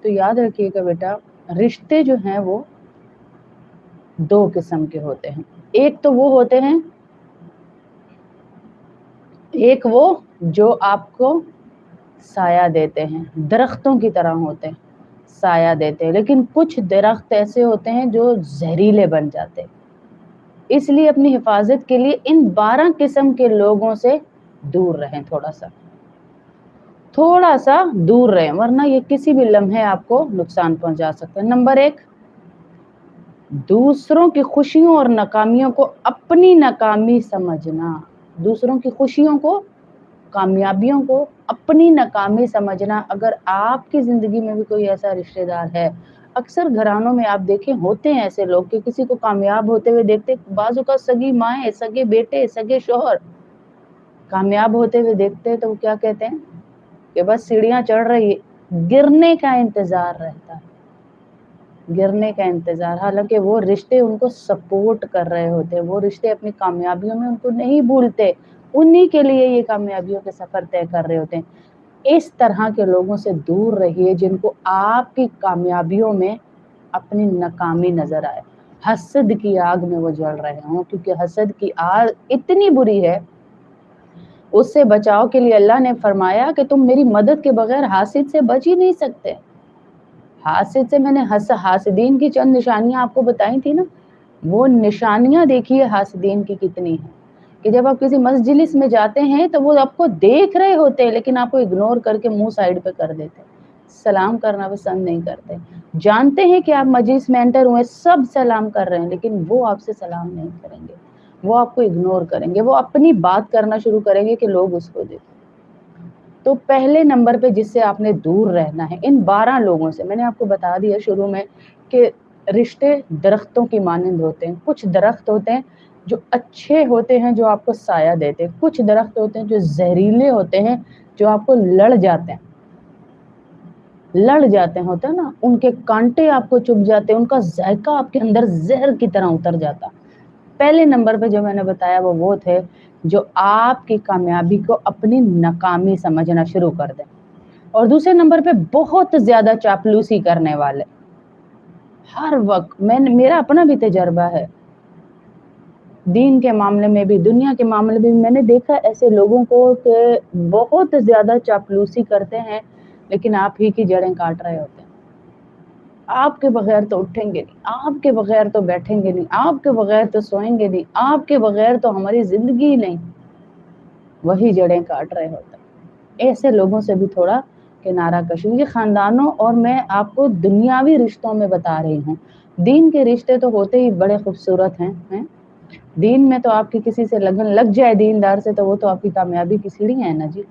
تو یاد رکھیے گا بیٹا، رشتے جو ہیں وہ دو قسم کے ہوتے ہیں. ایک تو وہ ہوتے ہیں، ایک وہ جو آپ کو سایہ دیتے ہیں، درختوں کی طرح ہوتے ہیں، سایہ دیتے ہیں. لیکن کچھ درخت ایسے ہوتے ہیں جو زہریلے بن جاتے ہیں. اس لیے اپنی حفاظت کے لیے ان 12 قسم کے لوگوں سے دور رہیں، تھوڑا سا دور رہیں، ورنہ یہ کسی بھی لمحے آپ کو نقصان پہنچا سکتے ہیں. نمبر 1، دوسروں کی خوشیوں اور ناکامیوں کو اپنی ناکامی سمجھنا. دوسروں کی خوشیوں کو، کامیابیوں کو اپنی ناکامی سمجھنا. اگر آپ کی زندگی میں بھی کوئی ایسا رشتہ دار ہے، اکثر گھرانوں میں آپ دیکھیں ہوتے ہیں ایسے لوگ کہ کسی کو کامیاب ہوتے ہوئے دیکھتے، بعض اوقات سگی مائیں، سگے بیٹے، سگے شوہر کامیاب ہوتے ہوئے دیکھتے تو وہ کیا کہتے ہیں کہ بس سیڑھیاں چڑھ رہی ہے، گرنے کا انتظار رہتا ہے، گرنے کا انتظار. حالانکہ وہ رشتے ان کو سپورٹ کر رہے ہوتے ہیں، وہ رشتے اپنی کامیابیوں میں ان کو نہیں بھولتے، انہی کے لیے یہ کامیابیوں کے سفر طے کر رہے ہوتے ہیں. اس طرح کے لوگوں سے دور رہیے جن کو آپ کی کامیابیوں میں اپنی ناکامی نظر آئے، حسد کی آگ میں وہ جل رہے ہوں. کیونکہ حسد کی آگ اتنی بری ہے، اس سے بچاؤ کے لیے اللہ نے فرمایا کہ تم میری مدد کے بغیر حاسد سے بچ ہی نہیں سکتے. حاسد سے میں نے حاسدین کی چند نشانیاں آپ کو بتائی تھی نا، وہ نشانیاں دیکھیے حاسدین کی کتنی ہیں کہ جب آپ کسی مجلس میں جاتے ہیں تو وہ آپ کو دیکھ رہے ہوتے ہیں لیکن آپ کو اگنور کر کے منہ سائڈ پہ کر دیتے، سلام کرنا پسند نہیں کرتے. جانتے ہیں کہ آپ مجلس میں انٹر ہوئے، سب سلام کر رہے ہیں، لیکن وہ آپ سے سلام نہیں کریں گے، وہ آپ کو اگنور کریں گے، وہ اپنی بات کرنا شروع کریں گے کہ لوگ اس کو دیکھیں. تو پہلے نمبر پہ جس سے آپ نے دور رہنا ہے ان 12 لوگوں سے. میں نے آپ کو بتا دیا شروع میں کہ رشتے درختوں کی مانند ہوتے ہیں. کچھ درخت ہوتے ہیں جو اچھے ہوتے ہیں، جو آپ کو سایہ دیتے ہیں. کچھ درخت ہوتے ہیں جو زہریلے ہوتے ہیں، جو آپ کو لڑ جاتے ہیں، ہوتا ہے نا، ان کے کانٹے آپ کو چبھ جاتے ہیں، ان کا ذائقہ آپ کے اندر زہر کی طرح اتر جاتا. پہلے نمبر پہ جو میں نے بتایا وہ تھے جو آپ کی کامیابی کو اپنی ناکامی سمجھنا شروع کر دیں. اور دوسرے نمبر پہ بہت زیادہ چاپلوسی کرنے والے. ہر وقت میرا اپنا بھی تجربہ ہے، دین کے معاملے میں بھی، دنیا کے معاملے میں بھی. میں نے دیکھا ایسے لوگوں کو کہ بہت زیادہ چاپلوسی کرتے ہیں لیکن آپ ہی کی جڑیں کاٹ رہے ہوتے ہیں. آپ کے بغیر تو اٹھیں گے نہیں، آپ کے بغیر تو بیٹھیں گے نہیں، آپ کے بغیر تو سوئیں گے نہیں، آپ کے بغیر تو ہماری زندگی نہیں، وہی جڑیں کاٹ رہے ہوتے ہیں. ایسے لوگوں سے بھی تھوڑا کنارہ کشی. یہ خاندانوں اور میں آپ کو دنیاوی رشتوں میں بتا رہی ہوں. دین کے رشتے تو ہوتے ہی بڑے خوبصورت ہیں. دین میں تو آپ کی کسی سے لگن لگ جائے دیندار سے تو وہ تو آپ کی کامیابی کی سیڑھی ہے نا جی.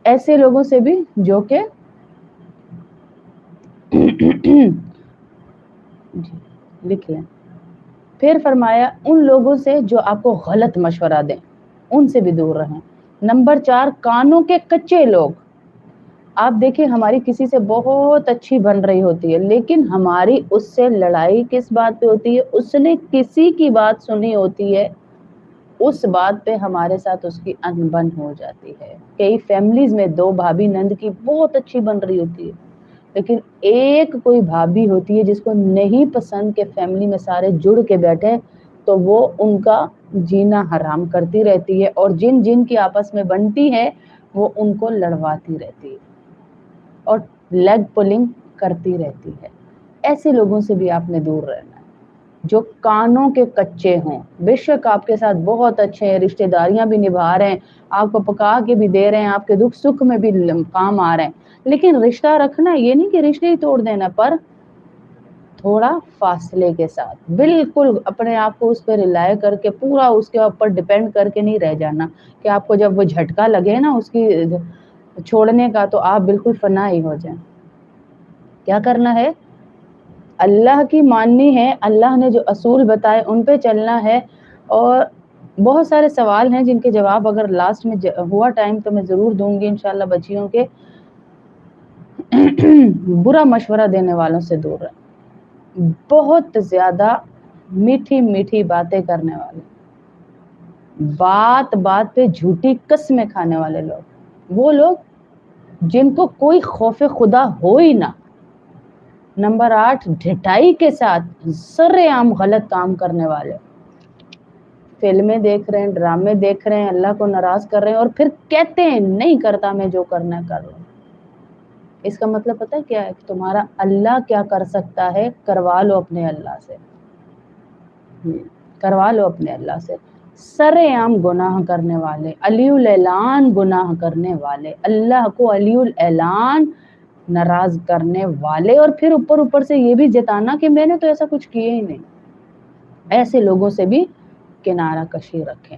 ایسے لوگوں سے بھی جو کہ جی لکھ لیں. پھر فرمایا ان لوگوں سے جو آپ کو غلط مشورہ دیں، ان سے بھی دور رہیں. نمبر 4، کانوں کے کچے لوگ. آپ دیکھیں ہماری کسی سے بہت اچھی بن رہی ہوتی ہے لیکن ہماری اس سے لڑائی کس بات پہ ہوتی ہے؟ اس نے کسی کی بات سنی ہوتی ہے، اس بات پہ ہمارے ساتھ اس کی انبن ہو جاتی ہے. کئی فیملیز میں 2 بھابھی نند کی بہت اچھی بن رہی ہوتی ہے لیکن ایک کوئی بھابھی ہوتی ہے جس کو نہیں پسند کہ فیملی میں سارے جڑ کے بیٹھے، تو وہ ان کا جینا حرام کرتی رہتی ہے اور جن کی آپس میں بنتی ہے وہ ان کو لڑواتی رہتی ہے اور لیگ پولنگ کرتی رہتی ہے. ایسے لوگوں سے بھی آپ نے دور رہنا ہے جو کانوں کے کچے ہوں. بے شک آپ کے ساتھ بہت اچھے ہیں، رشتہ داریاں بھی نبھا رہے ہیں، آپ کو پکا کے بھی دے رہے ہیں، آپ کے دکھ سکھ میں بھی کام آ رہے ہیں، لیکن رشتہ رکھنا یہ نہیں کہ رشتے ہی توڑ دینا، پر تھوڑا فاصلے کے ساتھ، بالکل اپنے آپ کو اس پہ ریلائے کر کے پورا اس کے اوپر ڈیپینڈ کر کے نہیں رہ جانا کہ آپ کو جب وہ جھٹکا لگے نا اس کی چھوڑنے کا تو آپ بالکل فنا ہی ہو جائیں. کیا کرنا ہے؟ اللہ کی ماننی ہے، اللہ نے جو اصول بتائے ان پہ چلنا ہے. اور بہت سارے سوال ہیں جن کے جواب اگر لاسٹ میں ہوا ٹائم تو میں ضرور دوں گی انشاءاللہ. بچیوں کے برا مشورہ دینے والوں سے دور رہیں. بہت زیادہ میٹھی میٹھی باتیں کرنے والے، بات بات پہ جھوٹی قسمیں کھانے والے لوگ، وہ لوگ جن کو کوئی خوف خدا ہو ہی نہ، नंबर 8, ढिठाई के साथ सरेआम गलत काम करने वाले। फिल्में देख रहे हैं, ड्रामे देख रहे हैं, अल्लाह को नाराज कर रहे हैं और फिर कहते हैं नहीं करता, मैं जो करना है कर रहा हूँ। इसका मतलब पता है क्या है? तुम्हारा अल्लाह क्या कर सकता है, करवा लो अपने अल्लाह से, करवा लो अपने अल्लाह से। सरेआम गुनाह करने वाले, अलीउल ऐलान गुनाह करने वाले, अल्लाह को अलीउल ऐलान नाराज करने वाले, और फिर ऊपर ऊपर से ये भी जताना कि मैंने तो ऐसा कुछ किया ही नहीं। ऐसे लोगों से भी किनारा कशी रखें।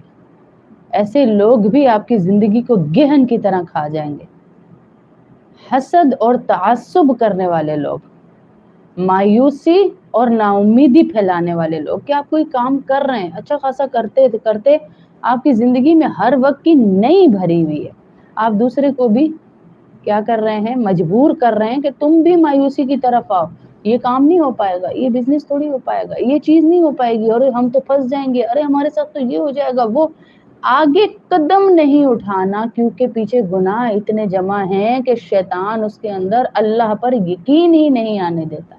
ऐसे लोग भी आपकी जिंदगी को गेहन की तरह खा जाएंगे। हसद और तासुब करने वाले लोग, मायूसी और नाउमीदी फैलाने वाले लोग कि आप कोई काम कर रहे हैं, अच्छा खासा करते करते आपकी जिंदगी में हर वक्त की नई भरी हुई है, आप दूसरे को भी क्या कर रहे हैं, मजबूर कर रहे हैं कि तुम भी मायूसी की तरफ आओ, ये काम नहीं हो पाएगा, ये बिजनेस थोड़ी हो पाएगा, ये चीज नहीं हो पाएगी, और हम तो फंस जाएंगे, अरे हमारे साथ तो ये हो जाएगा, वो आगे कदम नहीं उठाना, क्योंकि पीछे गुनाह इतने जमा हैं कि शैतान उसके अंदर अल्लाह पर यकीन ही नहीं आने देता।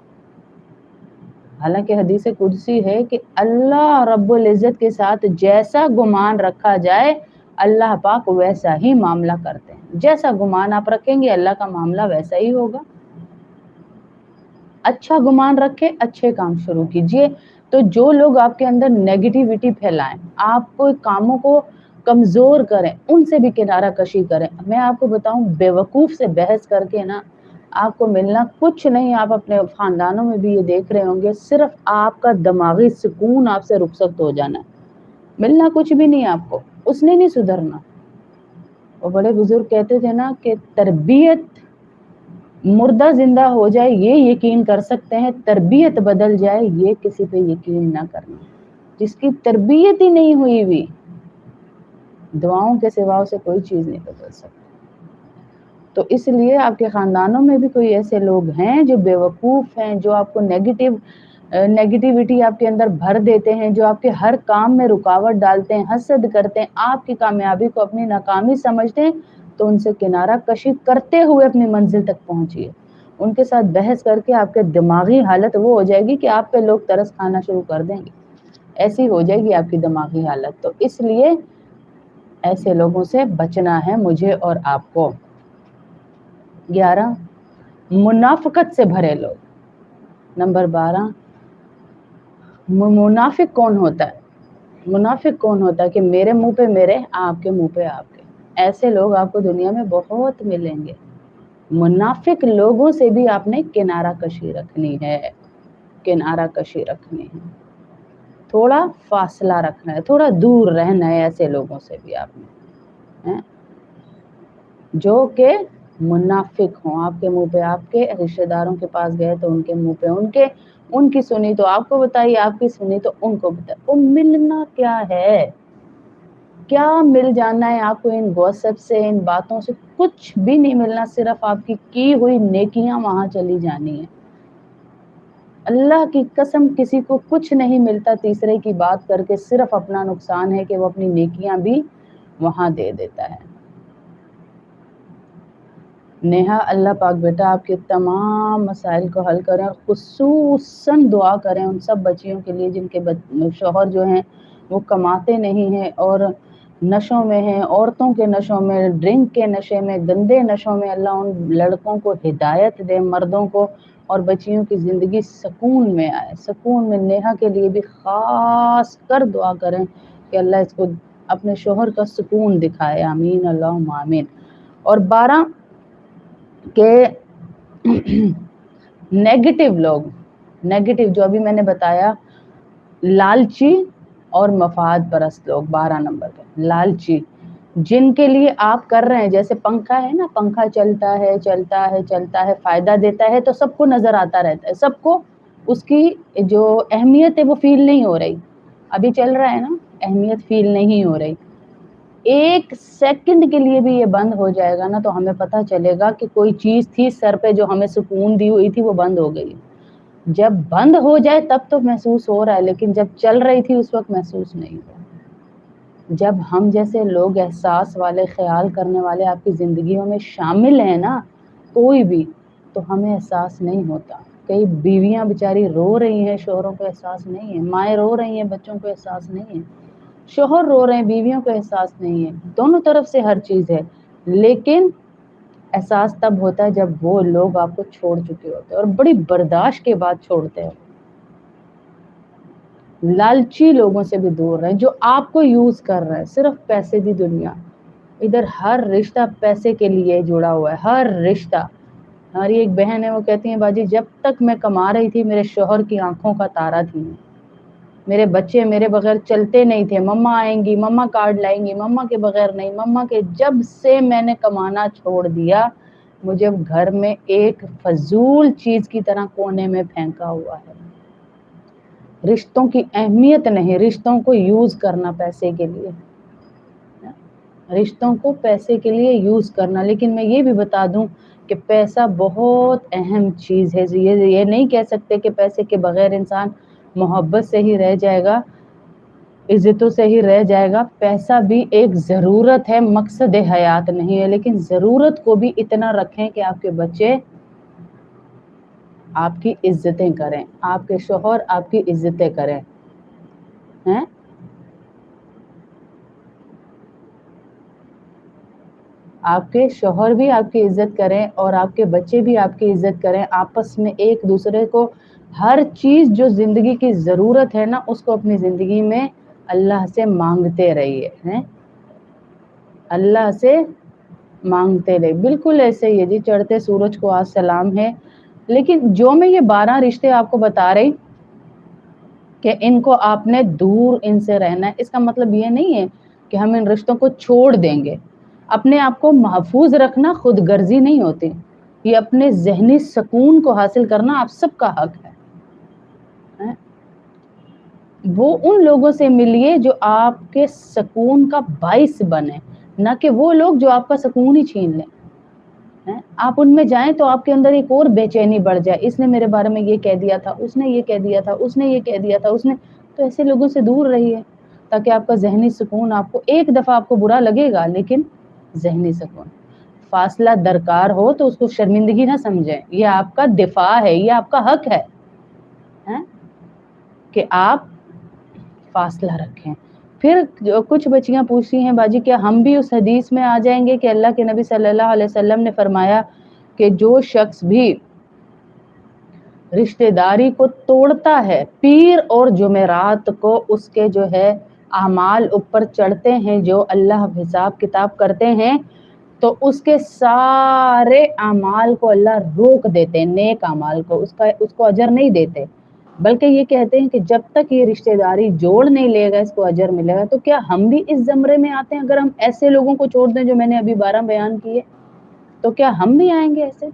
हालांकि हदीस कुदसी है कि अल्लाह रब्बुल इज्जत के साथ जैसा गुमान रखा जाए अल्लाह पाक वैसा ही मामला करते हैं। जैसा गुमान आप रखेंगे अल्लाह का मामला वैसा ही होगा। अच्छा गुमान रखे, अच्छे काम शुरू कीजिए। तो जो लोग आपके अंदर नेगेटिविटी फैलाएं, आपको कामों को कमजोर करें, उनसे भी किनारा कशी करें। मैं आपको बताऊं, बेवकूफ से बहस करके ना आपको मिलना कुछ नहीं। आप अपने खानदानों में भी ये देख रहे होंगे, सिर्फ आपका दिमागी सुकून आपसे रुखसत हो जाना है, मिलना कुछ भी नहीं आपको, उसने नहीं सुधरना। और बड़े बुजुर्ग कहते थे ना कि तरबियत मुर्दा जिंदा हो जाए ये यकीन कर सकते हैं, तरबियत बदल जाए ये किसी पे यकीन ना करना। जिसकी तरबियत ही नहीं हुई हुई, दुआओं के सिवा से कोई चीज नहीं बदल सकती। तो इसलिए आपके खानदानों में भी कोई ऐसे लोग हैं जो बेवकूफ हैं, जो आपको नेगेटिविटी आपके अंदर भर देते हैं, जो आपके हर काम में रुकावट डालते हैं, हसद करते हैं, आपकी कामयाबी को अपनी नाकामी समझते हैं, तो उनसे किनारा कशी करते हुए अपनी मंजिल तक पहुंचिए। उनके साथ बहस करके आपके दिमागी हालत वो हो जाएगी कि आप पे लोग तरस खाना शुरू कर देंगे, ऐसी हो जाएगी आपकी दिमागी हालत। तो इसलिए ऐसे लोगों से बचना है मुझे और आपको। 11, मुनाफिकत से भरे लोग। नंबर 12, मुनाफिक कौन होता है? मुनाफिक कौन होता है कि मेरे मुंह पे मेरे, आपके मुंह पे आपके। ऐसे लोग आपको दुनिया में बहुत मिलेंगे। मुनाफिक लोगों से भी आपने किनारा कशी रखनी है, किनारा कशी रखनी है, थोड़ा फासला रखना है, थोड़ा दूर रहना है ऐसे लोगों से भी आपने, है? जो के मुनाफिक हों। आपके मुंह पे आपके, रिश्तेदारों के पास गए तो उनके मुंह पे उनके, उनकी सुनी तो आपको बताई, आपकी सुनी तो उनको बताई। वो मिलना क्या है, क्या मिल जाना है आपको इन गॉसिप से, इन बातों से? कुछ भी नहीं मिलना, सिर्फ आपकी की हुई नेकियां वहां चली जानी है। अल्लाह की कसम किसी को कुछ नहीं मिलता तीसरे की बात करके, सिर्फ अपना नुकसान है कि वो अपनी नेकियां भी वहां दे देता है। नेहा, अल्लाह पाक बेटा आपके तमाम मसाइल को हल करें, और खुसूसन दुआ करें उन सब बच्चियों के लिए जिनके शौहर जो हैं वो कमाते नहीं हैं और नशों में हैं, औरतों के नशों में, ड्रिंक के नशे में, गंदे नशों में। अल्लाह उन लड़कों को हिदायत दे, मर्दों को, और बच्चियों की ज़िंदगी सुकून में आए, सुकून में। नेहा के लिए भी ख़ास कर दुआ करें कि अल्लाह इसको अपने शौहर का सुकून दिखाए, आमीन अल्लाहुम्मा आमीन। और 12 के नेगेटिव लोग, नेगेटिव जो अभी मैंने बताया, लालची और मफाद परस्त लोग। 12 नंबर पे लालची, जिनके लिए आप कर रहे हैं, जैसे पंखा है ना, पंखा चलता है चलता है चलता है, फायदा देता है तो सबको नजर आता रहता है, सबको उसकी जो अहमियत है वो फील नहीं हो रही। अभी चल रहा है ना, अहमियत फील नहीं हो रही। एक सेकंड के लिए भी ये बंद हो जाएगा ना तो हमें पता चलेगा कि कोई चीज थी सर पे जो हमें सुकून दी हुई थी, वो बंद हो गई। जब बंद हो जाए तब तो महसूस हो रहा है, लेकिन जब चल रही थी उस वक्त महसूस नहीं हुआ। जब हम जैसे लोग एहसास वाले, ख्याल करने वाले आपकी जिंदगियों में शामिल हैं ना, कोई भी, तो हमें एहसास नहीं होता। कई बीवियां बेचारी रो रही हैं, शोहरों को एहसास नहीं है, माएँ रो रही हैं, बच्चों को एहसास नहीं है, शोहर रो रहे हैं, बीवियों को एहसास नहीं है, दोनों तरफ से हर चीज़ है, लेकिन एहसास तब होता है जब वो लोग आपको छोड़ चुके होते हैं और बड़ी बर्दाश्त के बाद छोड़ते हैं। लालची लोगों से भी दूर रहें जो आपको यूज कर रहे हैं, सिर्फ पैसे की दुनिया। इधर हर रिश्ता पैसे के लिए जुड़ा हुआ है, हर रिश्ता। हमारी एक बहन है, वो कहती है बाजी जब तक मैं कमा रही थी मेरे शोहर की आंखों का तारा थी, मेरे बच्चे मेरे बगैर चलते नहीं थे, मम्मा आएंगी, मम्मा कार्ड लाएंगी, मम्मा के बगैर नहीं, मम्मा के। जब से मैंने कमाना छोड़ दिया, मुझे घर में एक फजूल चीज की तरह कोने में फेंका हुआ है। रिश्तों की अहमियत नहीं, रिश्तों को यूज करना पैसे के लिए, रिश्तों को पैसे के लिए यूज करना। लेकिन मैं ये भी बता दूं कि पैसा बहुत अहम चीज है। ये नहीं कह सकते कि पैसे के बगैर इंसान मोहब्बत से ही रह जाएगा, इज्जतों से ही रह जाएगा। पैसा भी एक ज़रूरत है, मकसद हयात नहीं है। लेकिन ज़रूरत को भी इतना रखें कि आपके बच्चे आपकी इज्जतें करें, आपके शोहर आपकी इज्जतें करें, हैं? आपके शोहर भी आपकी इज्जत करें और आपके बच्चे भी आपकी इज्जत करें। आपस में एक दूसरे को हर चीज़ जो ज़िंदगी की ज़रूरत है ना, उसको अपनी ज़िंदगी में अल्लाह से मांगते रहिए, हैं? अल्लाह से मांगते रहे। बिल्कुल ऐसे ही है जी, चढ़ते सूरज को आज सलाम है। लेकिन जो मैं ये 12 रिश्ते आपको बता रही कि इनको आपने दूर इनसे रहना है, इसका मतलब ये नहीं है कि हम इन रिश्तों को छोड़ देंगे। अपने आप को महफूज रखना खुद गर्जी नहीं होती, ये अपने जहनी सुकून को हासिल करना आप सबका हक है? वो उन लोगों से मिलिए जो आपके सुकून का बाइस बने, ना कि वो लोग जो आपका सुकून ही छीन लें। आप उनमें जाएं तो आपके अंदर एक और बेचैनी बढ़ जाए, इसने मेरे बारे में ये कह दिया था, उसने ये कह दिया था, उसने ये कह दिया था, उसने। तो ऐसे लोगों से दूर रहिए ताकि आपका जहनी सुकून, आपको एक दफ़ा आपको बुरा लगेगा लेकिन जहनी सुकून। फासला दरकार हो तो उसको शर्मिंदगी ना समझें, ये आपका दिफा है, ये आपका हक है कि आप फासला रखें। फिर कुछ बच्चियां पूछती हैं बाजी क्या हम भी उस हदीस में आ जाएंगे कि अल्लाह के नबी सल्लल्लाहु अलैहि वसल्लम ने फरमाया कि जो शख्स भी रिश्तेदारी को तोड़ता है, पीर और जुमेरात को उसके जो है अमाल ऊपर चढ़ते हैं, जो अल्लाह हिसाब किताब करते हैं, तो उसके सारे अमाल को अल्लाह रोक देते हैं, नेक अमाल को, उसको अजर नहीं देते, बल्कि ये कहते हैं कि जब तक ये रिश्तेदारी जोड़ नहीं लेगा इसको अजर मिलेगा। तो क्या हम भी इस ज़मरे में आते हैं? अगर हम ऐसे लोगों को छोड़ दें जो मैंने अभी 12 बयान किए, तो क्या हम भी आएंगे ऐसे?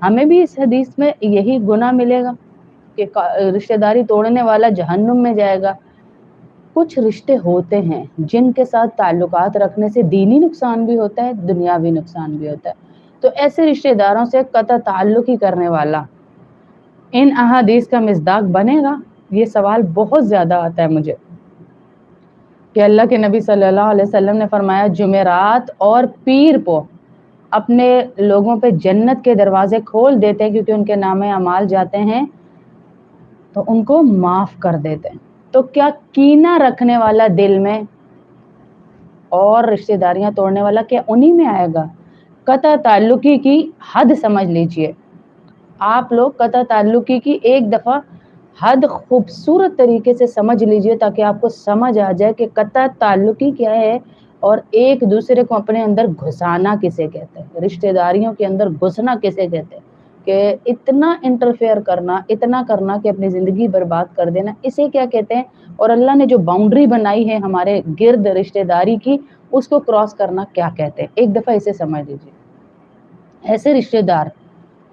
हमें भी इस हदीस में यही गुनाह मिलेगा कि रिश्तेदारी तोड़ने वाला जहन्नुम में जाएगा। कुछ रिश्ते होते हैं जिनके साथ ताल्लुकात रखने से दीनी नुकसान भी होता है, दुनियावी नुकसान भी होता है। तो ऐसे रिश्तेदारों से कतई ताल्लुक ही करने वाला इन अहादीस का मिस्दाक बनेगा? ये सवाल बहुत ज़्यादा आता है मुझे कि अल्लाह के नबी सल्लल्लाहु अलैहि वसल्लम ने फरमाया जुमेरात और पीर को अपने लोगों पे जन्नत के दरवाजे खोल देते हैं, क्योंकि उनके नामे अमाल जाते हैं तो उनको माफ़ कर देते हैं। तो क्या कीना रखने वाला दिल में और रिश्तेदारियां तोड़ने वाला क्या उन्हीं में आएगा? कतई ताल्लुकी की हद समझ लीजिए। आप लोग कतई ताल्लुकी की एक दफ़ा हद खूबसूरत तरीके से समझ लीजिए ताकि आपको समझ आ जाए कि कतई ताल्लुकी क्या है और एक दूसरे को अपने अंदर घुसाना किसे कहते हैं, रिश्तेदारियों के अंदर घुसना किसे कहते हैं, कि इतना इंटरफेयर करना, इतना करना कि अपनी ज़िंदगी बर्बाद कर देना, इसे क्या कहते हैं? और अल्लाह ने जो बाउंड्री बनाई है हमारे गिर्द रिश्तेदारी की, उसको क्रॉस करना क्या कहते हैं? एक दफ़ा इसे समझ लीजिए। ऐसे रिश्तेदार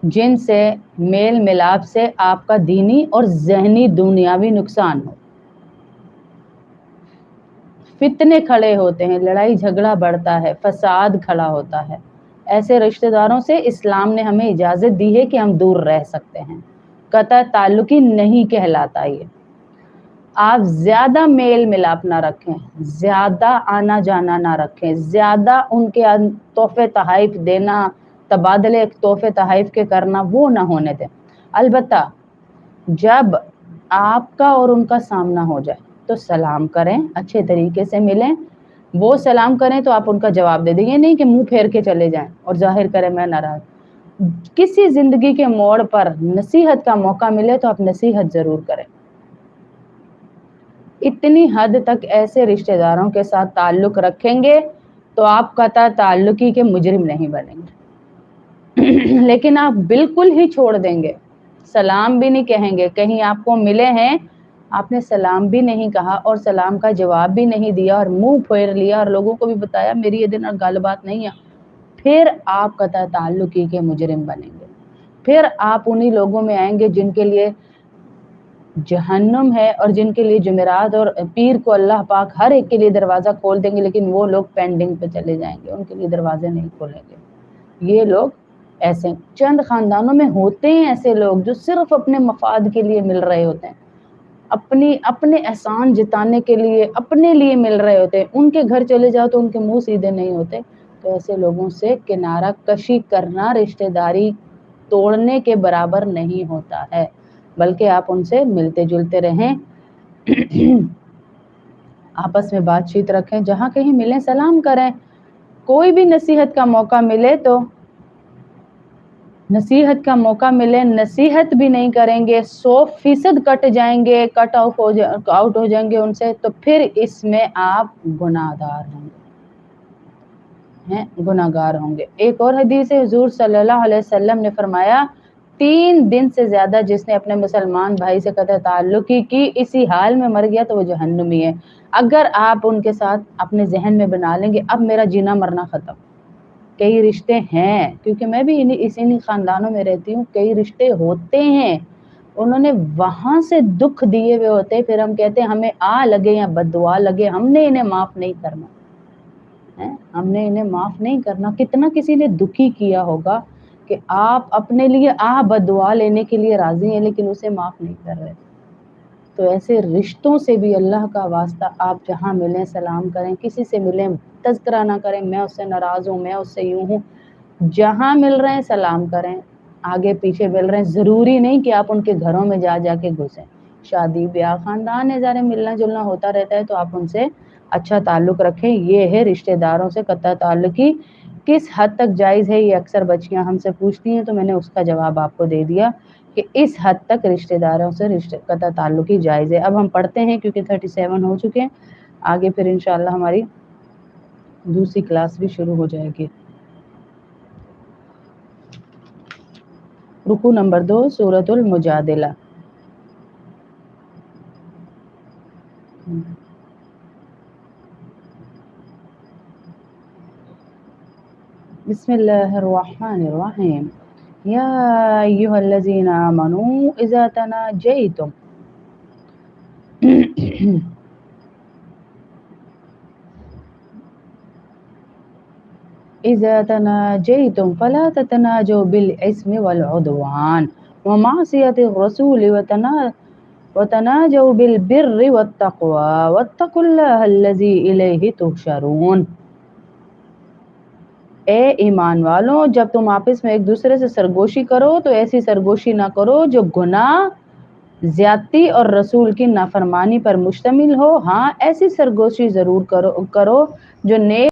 जिनसे मेल मिलाप से आपका दीनी और जहनी दुनियावी नुकसान हो, फितने खड़े होते हैं, लड़ाई झगड़ा बढ़ता है, फसाद खड़ा होता है, ऐसे रिश्तेदारों से इस्लाम ने हमें इजाज़त दी है कि हम दूर रह सकते हैं। कतई ताल्लुकी नहीं कहलाता ये। आप ज़्यादा मेल मिलाप ना रखें, ज़्यादा आना जाना ना रखें, ज़्यादा उनके तोहफ़े तोहफ़े देना, तबादले तोहफ़े तोहफ़े के करना वो ना होने दें। البتہ جب آپ کا اور ان کا سامنا ہو جائے تو سلام کریں، اچھے طریقے سے ملیں، وہ سلام کریں تو آپ ان کا جواب دے دیں، یہ نہیں کہ منہ پھیر کے چلے جائیں اور ظاہر کریں میں ناراض۔ کسی زندگی کے موڑ پر نصیحت کا موقع ملے تو آپ نصیحت ضرور کریں۔ اتنی حد تک ایسے رشتہ داروں کے ساتھ تعلق رکھیں گے تو آپ قطع تعلقی کے مجرم نہیں بنیں گے، لیکن آپ بالکل ہی چھوڑ دیں گے، سلام بھی نہیں کہیں گے، کہیں آپ کو ملے ہیں آپ نے سلام بھی نہیں کہا اور سلام کا جواب بھی نہیں دیا اور منہ پھیر لیا اور لوگوں کو بھی بتایا میری یہ دن اور گل بات نہیں ہے، پھر آپ قطع تعلقی کے مجرم بنیں گے، پھر آپ انہی لوگوں میں آئیں گے جن کے لیے جہنم ہے اور جن کے لیے جمعرات اور پیر کو اللہ پاک ہر ایک کے لیے دروازہ کھول دیں گے، لیکن وہ لوگ پینڈنگ پہ چلے جائیں گے، ان کے لیے دروازے نہیں کھولیں گے۔ یہ لوگ ایسے چند خاندانوں میں ہوتے ہیں ایسے لوگ جو صرف اپنے مفاد کے لیے مل رہے ہوتے ہیں، اپنے احسان جتانے کے لیے اپنے لیے مل رہے ہوتے ہیں، ان کے گھر چلے جاؤ تو ان کے منہ سیدھے نہیں ہوتے۔ تو ایسے لوگوں سے کنارہ کشی کرنا رشتہ داری توڑنے کے برابر نہیں ہوتا ہے، بلکہ آپ ان سے ملتے جلتے رہیں، آپس میں بات چیت رکھیں، جہاں کہیں ملیں سلام کریں، کوئی بھی نصیحت کا موقع ملے تو نصیحت بھی نہیں کریں گے، 100% کٹ جائیں گے، کٹ آؤٹ ہو جائیں گے ان سے، تو پھر اس میں آپ گناہگار ہوں گے۔ ایک اور حدیث ہے، حضور صلی اللہ علیہ وسلم نے فرمایا 3 دن سے زیادہ جس نے اپنے مسلمان بھائی سے قطع تعلقی کی اسی حال میں مر گیا تو وہ جہنمی ہے۔ اگر آپ ان کے ساتھ اپنے ذہن میں بنا لیں گے اب میرا جینا مرنا ختم، کئی رشتے ہیں، کیونکہ میں بھی انہی خاندانوں میں رہتی ہوں، کئی رشتے ہوتے ہیں انہوں نے وہاں سے دکھ دیے ہوئے ہوتے، پھر ہم کہتے ہیں ہمیں لگے یا بد دعا لگے ہم نے انہیں معاف نہیں کرنا، ہم نے انہیں معاف نہیں کرنا۔ کتنا کسی نے دکھی کیا ہوگا کہ آپ اپنے لیے بد دعا لینے کے لیے راضی ہیں لیکن اسے معاف نہیں کر رہے۔ تو ایسے رشتوں سے بھی اللہ کا واسطہ آپ جہاں ملیں سلام کریں، کسی سے ملیں تذکرہ نہ کریں میں اس سے ناراض ہوں، میں اس سے یوں ہوں، جہاں مل رہے ہیں سلام کریں، آگے پیچھے مل رہے ہیں، ضروری نہیں کہ آپ ان کے گھروں میں جا کے گھسیں، شادی بیاہ خاندان ادارے ملنا جلنا ہوتا رہتا ہے تو آپ ان سے اچھا تعلق رکھیں۔ یہ ہے رشتہ داروں سے قطع تعلقی کس حد تک جائز ہے، یہ اکثر بچیاں ہم سے پوچھتی ہیں تو میں نے اس کا جواب آپ کو دے دیا کہ اس حد تک رشتہ داروں سے قطع تعلقی جائز ہے۔ اب ہم پڑھتے ہیں کیونکہ 37 ہو چکے ہیں، آگے پھر انشاءاللہ ہماری دوسری کلاس بھی شروع ہو جائے گی۔ رکوع نمبر 2 سورۃ المجادلہ۔ بسم اللہ الرحمن الرحیم، یا ایھا الذین آمنوا اذا تناجیتم فلا تتناجوا بالاسم والعدوان ومعصیۃ الرسول وتناجوا بالبر والتقوى واتقوا اللہ الذی الیہ تحشرون۔ اے ایمان والوں، جب تم آپس میں ایک دوسرے سے سرگوشی کرو تو ایسی سرگوشی نہ کرو جو گناہ، زیادتی اور رسول کی نافرمانی پر مشتمل ہو، ہاں ایسی سرگوشی ضرور کرو جو نیک